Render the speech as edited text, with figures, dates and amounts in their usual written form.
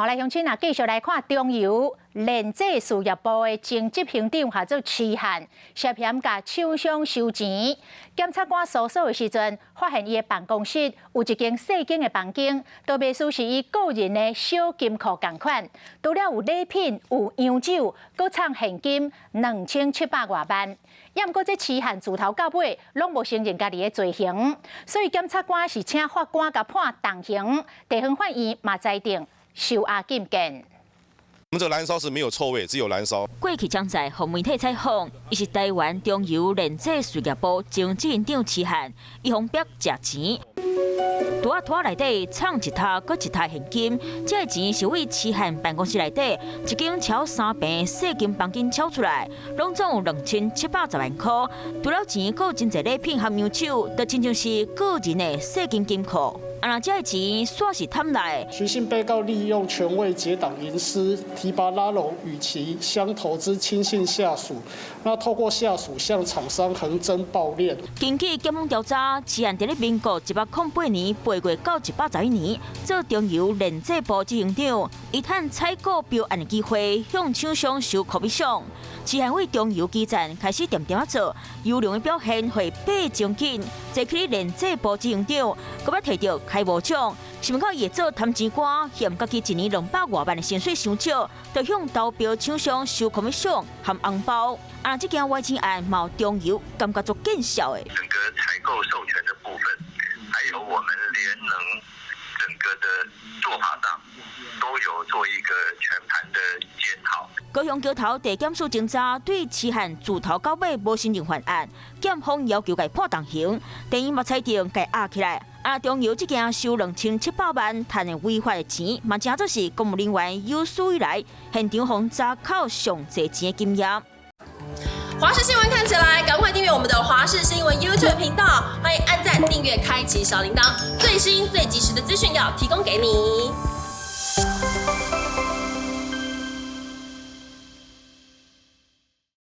来乡亲啊，继续来看中油炼制事业部的前执行长下做痴汉，涉嫌甲厂商收钱。检察官搜索的时阵，发现伊的办公室有一间细间的房间，都袂输是伊个人的小金库同款。除了有礼品、有洋酒，搁藏现金2700多万。也毋过这痴汉自头到尾拢无承认家己的罪行，所以检察官是请法官甲判重刑，地方法院嘛裁定收押禁见。我们这燃烧是没有臭味，只有燃烧。过去将在互媒体采访，伊是台湾中油炼制事业部前执行长痴汉，伊方逼食钱。拖内底藏一沓搁一沓现金，这钱是为痴汉办公室内底一间超3平细金房间抄出来，拢总有2710万块。除了钱，搁有真侪礼品和洋酒，就亲像是个人的细金金库。那这钱煞是贪来。徐姓被告利用权位结党营私，提拔拉拢与其相投资亲信下属，那透过下属向厂商横征暴敛。根据检方调查，痴汉伫咧民国108年8月到111年做中油炼制部执行长，伊趁采购标案的机会向厂商收口笔赏。痴汉为中油基站开始点点做，优良的表现会倍奖金。坐去炼制部执行长，搁要摕到开无奖，想到也做贪钱官，嫌家己一年200多万的薪水伤少，就向投标厂商收口笔赏含红包。这件歪钱案毛中油感觉做更小的。整个采购授权的部分，还有我们联能整个的做法上，都有做一个全盘的检讨。高雄桥头地检署侦查对痴汉自头到尾无承认犯案，检方要求该判重刑，但伊嘛裁定该压起来。中油这件收2700万赚的违法的钱，嘛真做是公务人员有史以来现场方查扣上侪钱的经验。华视新闻看起来，赶快订阅我们的华视新闻 YouTube 频道，欢迎按赞、订阅、开启小铃铛，最新最及时的资讯要提供给你。